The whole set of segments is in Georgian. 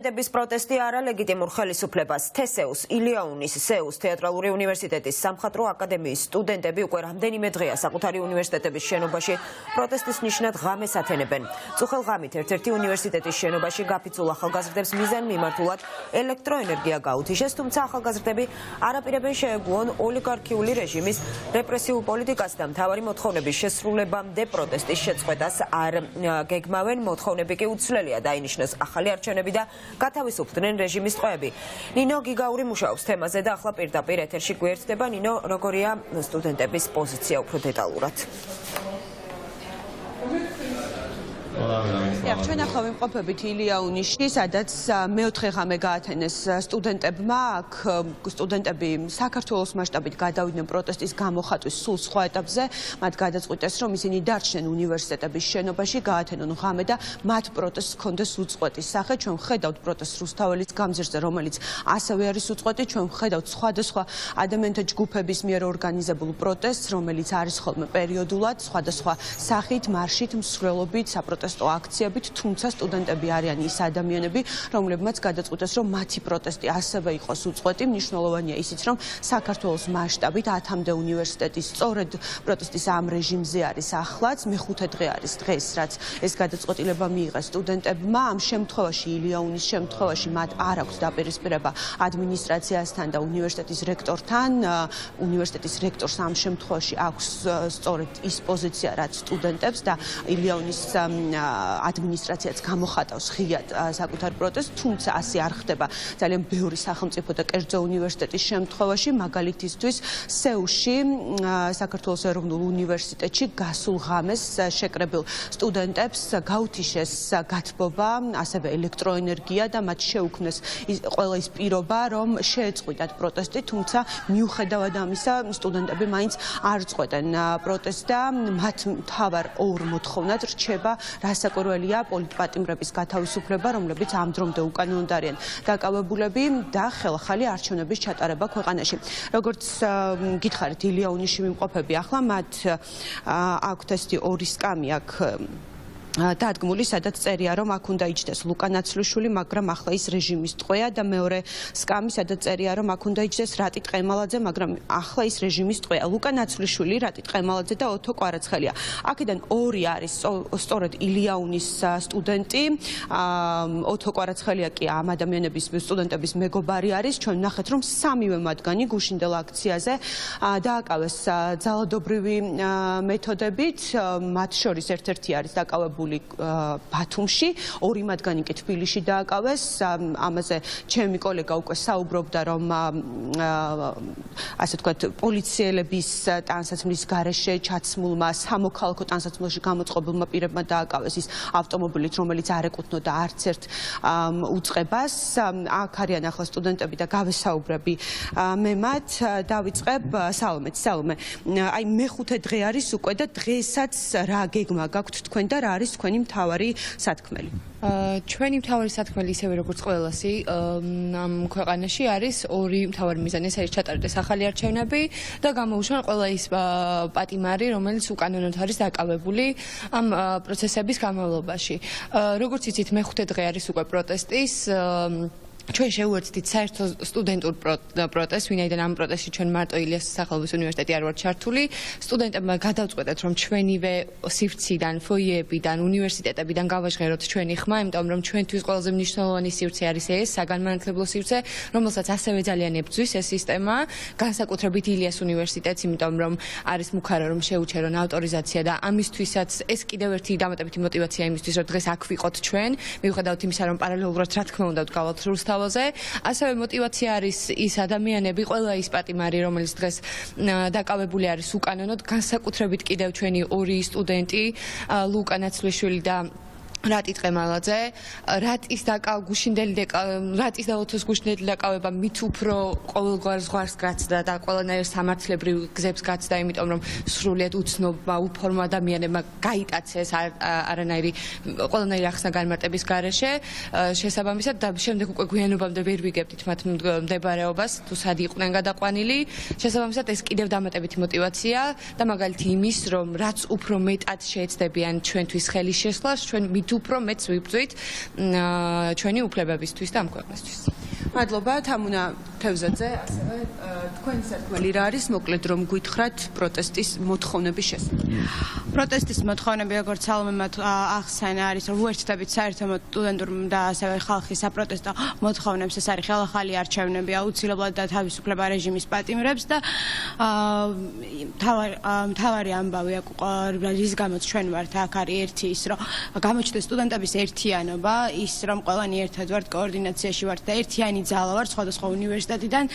სტუდენტების პროტესტი არალეგიტიმურ ხელისუფლებას თესეუს, ილიაუნის, სეუს თეატრალური უნივერსიტეტის სამხატვრო აკადემიის სტუდენტები უკვე რამდენიმე დღეა საკუთარი უნივერსიტეტების შენობაში პროტესტის ნიშნად ღამეს ათენებენ. წუხელ ღამით ერთ-ერთი უნივერსიტეტის შენობაში გაფიცულ ახალგაზრდებს მიზანმიმართულად ელექტროენერგია გაუთიშეს, თუმცა ახალგაზრდები არაპირებენ შეეგუონ ოლიგარქიული რეჟიმის რეპრესიულ პოლიტიკას და მთავარი მოთხოვნების შესრულებამდე პროტესტის შეწყვეტას არ გეგმავენ. მოთხოვნები კი უცვლელია დაინიშნოს ახალი არჩევნები და გათავისუფლდნენ რეჟიმის ტყვეები. ნინო გიგაური მუშაობს თემაზე და ახლა პირდაპირ ეთერში გვერდდება. ნინო, როგორია სტუდენტების პოზიცია უფრო დეტალურად? ჩვენ ახლა ვიმყოფებით ილიაუნიშში, სადაც მეოთხე ღამე გაათენეს სტუდენტებმა. აქ სტუდენტები საქართველოს მასშტაბით გადავიდნენ პროტესტის გამოხატვის სულ სხვა ეტაპზე. მათ გადაწყვიტეს, რომ ისინი დარჩნენ უნივერსიტეტების შენობაში, გაათენონ ღამე და მათ პროტესტს ჰქონდეს უწყვეტი სახე. ჩვენ ვხედავთ პროტესტს რუსთაველის გამზირზე, რომელიც ასევე არის უწყვეტი. ჩვენ ვხედავთ სხვადასხვა ადამიანთა ჯგუფების მიერ ორგანიზებულ პროტესტს, რომელიც არის ხოლმე პერიოდულად, სხვადასხვა სახით, მარშით, მსვლელობით, საპროტესტო აქციებით, თუმცა სტუდენტები არიან ის ადამიანები, რომლებმაც გადაწყვიტეს, რომ მათი პროტესტი ასევე იყოს უწყვეტი. მნიშვნელოვანია ისიც, რომ საქართველოს მასშტაბით 10-მდე უნივერსიტეტი სწორედ პროტესტის ამ რეჟიმზე არის ახლაც. მეხუთე დღე არის დღეს, რაც ეს გადაწყვეტილება მიიღეს სტუდენტებმა. ამ შემთხვევაში, ილიაუნის შემთხვევაში, მათ არ აქვს დაპირისპირება ადმინისტრაციასთან და უნივერსიტეტის რექტორთან. უნივერსიტეტის რექტორს ამ შემთხვევაში აქვს სწორედ ის პოზიცია, რაც სტუდენტებს და ილიაუნის ადმინისტრაციაც გამოხატავს ღიად საკუთარ პროტესტს, თუმცა ასე არ ხდება ძალიან ბევრი სახელმწიფო და კერძო უნივერსიტეტის შემთხვევაში. მაგალითისთვის, სეულში, საქართველოს ეროვნულ უნივერსიტეტში გასულ ღამეს შეკრებილ სტუდენტებს გაუთიშეს გათბობა, ასევე ელექტროენერგია და მათ შეუქმნეს ყველა ის პირობა, რომ შეეწყვიტათ პროტესტი, თუმცა მიუხედავად ამისა, სტუდენტები მაინც არ წყვეტენ პროტესტს და მათ მთავარ ორ მოთხოვნად რჩება რასაკვირველია პოლიტპატიმრების გათავისუფლება, რომლებიც ამ დრომდე უკანონოდ არიან დაკავებულები და ხელახალი არჩევნების ჩატარება ქვეყანაში. როგორც გითხარით, ილიაუნიშში ვიმყოფები ახლა, მათ აქვთ ესეთი ორი სკამი აქ დადგმული, სადაც წერია, რომ აქ უნდა იჯდეს ლუკა ნაცვლიშვილი, მაგრამ ახლა ის რეჟიმის ტყვეა და მეორე სკამი, სადაც წერია, რომ აქ უნდა იჯდეს რატი ტყემალაძე, მაგრამ ახლა ის რეჟიმის ტყვეა. ლუკა ნაცვლიშვილი, რატი ტყემალაძე და ოთო კვარაცხელია. აქედან ორი არის სწორედ ილიაუნის სტუდენტი. ოთო კვარაცხელია კი ამ ადამიანების სტუდენტების მეგობარი არის. ჩვენ ნახეთ, რომ სამივე მათგანი გუშინდელ აქციაზე დააკავეს ძალადობრივი მეთოდებით. მათ შორის ერთ-ერთი არის დაკავებული ბათუმში, ორი მათგანი კი თბილისში დააკავეს. ამაზე ჩემი კოლეგა უკვე საუბრობდა, რომ ასე ვთქვათ, პოლიციელების ტანსაცმლის გარეშე ჩაცმულმა სამოქალაქო ტანსაცმელში გამოწყობილმა პირებმა დააკავეს ის ავტომობილით, რომელიც არ ეკუთვნოდა არც ერთ უწყებას. აქ არიან ახლა სტუდენტები და გავესაუბრები მე მათ. დავიწყებ სალომე. აი მეხუთე დღე არის უკვე და დღესაც რა გეგმა გაქვთ თქვენ და რა არის თქვენი მთავარი სათქმელი? ჩვენი მთავარი სათქმელი ისევე როგორც ყველასი ამ ქვეყანაში არის ორი მთავარი მიზანი. ეს არის ჩატარდეს ახალი არჩევნები და გამოუშვან ყველა ის პატიმარი, რომელიც უკანონოდ არის დაკავებული ამ პროცესების განმავლობაში. როგორც იცით, მეხუთე დღე არის უკვე პროტესტის. ჩვენ შევუერთდით საერთო სტუდენტურ პროტესტს, ვინაიდან ამ პროტესტში ჩვენ მარტო ილიას სახელობის უნივერსიტეტი არ ვართ ჩართული. სტუდენტებმა გადავწყვეტეთ, რომ ჩვენივე სივრციდან, ფოიეებიდან, უნივერსიტეტებიდან გავაჟღეროთ ჩვენი ხმა, იმიტომ რომ ჩვენთვის ყველაზე მნიშვნელოვანი სივრცე არის ეს საგანმანათლებლო სივრცე, რომელსაც ასევე ძალიან ებრძვის ეს სისტემა, განსაკუთრებით ილიას უნივერსიტეტს, იმიტომ რომ არის მუქარა, რომ შეუჩერონ ავტორიზაცია და ამისთვისაც ეს კიდევ ერთი დამატებითი мотиваცია იმისთვის, რომ დღეს აქ ვიყოთ ჩვენ, მიუხედავად იმისა, რომ პარალელურად რა თქმა უნდა ვდგავართ რუსთაველში. ასევე мотиваცია არის ის ადამიანები, ყველა ის პატიმარი, რომელიც დღეს დაკავებული არის უკანონოდ, განსაკუთრებით კიდევ ჩვენი ორი სტუდენტი, ლუკა ნაცვლიშვილი და რატი ტყემალაძე, რატის და ოთოს გუშინდელი დაკავება მით უფრო ყოველგვარ ზღვარს გაცდა და ყველანაირ სამართლებრივ გზებს გაცდა, იმიტომ რომ სრულიად უცნობმა, უფორმო ადამიანებმა გაიტაცეს ყველანაირი ახსნა განმარტების გარეშე. შესაბამისად და შემდეგ უკვე გვიანობამდე ვერ ვიგებდით მათ მდებარეობას, თუ სად იყვნენ გადაყვანილი. შესაბამისად ეს კიდევ დამატებითი мотиваცია და მაგალითი იმის, რომ რაც უფრო მეტად შეეცდებიან ჩვენთვის ხელის შესვლას, ჩვენ მით უფრო მეც ვიბრძვით ჩვენი უფლებებისთვის და ამ ქვეყნისთვის. მადლობა თამუნა თევზაძე, ასევე თქვენი სათქმელი რა არის, მოკლედ რომ გითხრათ პროტესტის მოთხოვნების შესახებ. პროტესტის მოთხოვნები, როგორც სალომე ახსენა, არის რომ უერთდებით საერთო სტუდენტურ და ასევე ხალხის საპროტესტო მოთხოვნებს, ეს არის ხელახალი არჩევნები აუცილებლად და თავისუფლება რეჟიმის პატიმრებს და მთავარი ამბავი რის გამოც ჩვენ ვართ აქ არის ერთი ის, რომ გამოჩნდეს სტუდენტების ერთიანობა, ის რომ ყველანი ერთად ვართ კოორდინაციაში ვართ და ერთიანი ძალა ვართ სხვადასხვა უნივერსიტეტიდან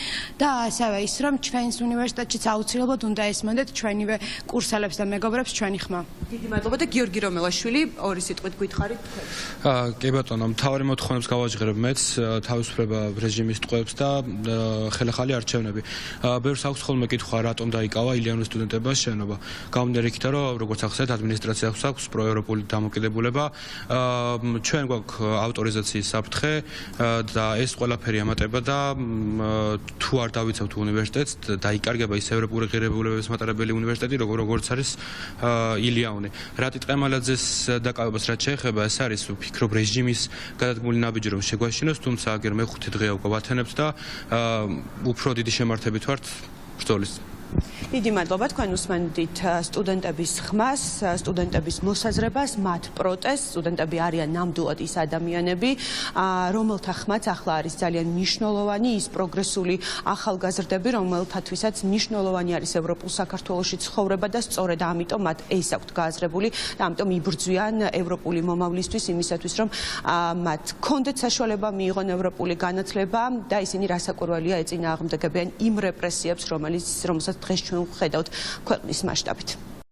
და ასევე ის რომ ჩვენს უნივერსიტეტშიც აუცილებლად უნდა ესმოდეთ ჩვენივე კურსელებს და მეგობრებს ჩვენი ხმა. დიდი მადლობა და გიორგი რომელაშვილი, ორი სიტყვით გითხარით. კი ბატონო, მთავარი მოთხოვნებს გავაჟღერებ მეც, თავისუფლება რეჟიმის ტყვეებს და ხელახალი არჩევნები. ბევრს აქვს ხოლმე კითხვა, რატომ დაიკავა ილიანის სტუდენტებმა შენობა. გამომდინარე იქიდან, რომ როგორც ახსენეთ, ადმინისტრაციას აქვს პროევროპული დამოკიდებულება, ჩვენ გვაქვს ავტორიზაციის საფრთხე და ეს ყველაფერი ამატება და თუ არ დავიცავთ უნივერსიტეტს, დაიკარგება ის ევროპული ღირებულებების მატარებელი უნივერსიტეტი, როგორც არის ილიანი. რატი ტყემალაძეს დაკავებას რაც შეეხება, ეს არის ვფიქრობ რეჟიმის გადადგმული ნაბიჯი რომ შეგვაშინოს, თუმცა აგერ მეხუთე დღეა უკვე ვათანებთ და უფრო დიდი შემართებით ვართ ბრძოლის. დიდი მადლობა, თქვენ უსმენთ სტუდენტების ხმას, სტუდენტების მოსაზრებას, მათ პროტესტს. სტუდენტები არიან ნამდვილად ის ადამიანები, რომელთა ხმაც ახლა არის ძალიან მნიშვნელოვანი, ის პროგრესული ახალგაზრდები, რომელთათვისაც მნიშვნელოვანი არის ევროპულ საქართველოში ცხოვრება და სწორედ ამიტომ მათ ეს აქვთ გააზრებული და ამიტომ იბრძვიან ევროპული მომავლისთვის იმისათვის, რომ მათ კონდეთ საშუალება მიიღონ ევროპული განათლება და ისინი რასაკვირველია ეწინააღმდეგებიან იმ რეპრესიებს, რომელსაც დღეს ჩვენ ვხედავთ ქვეყნის მასშტაბით.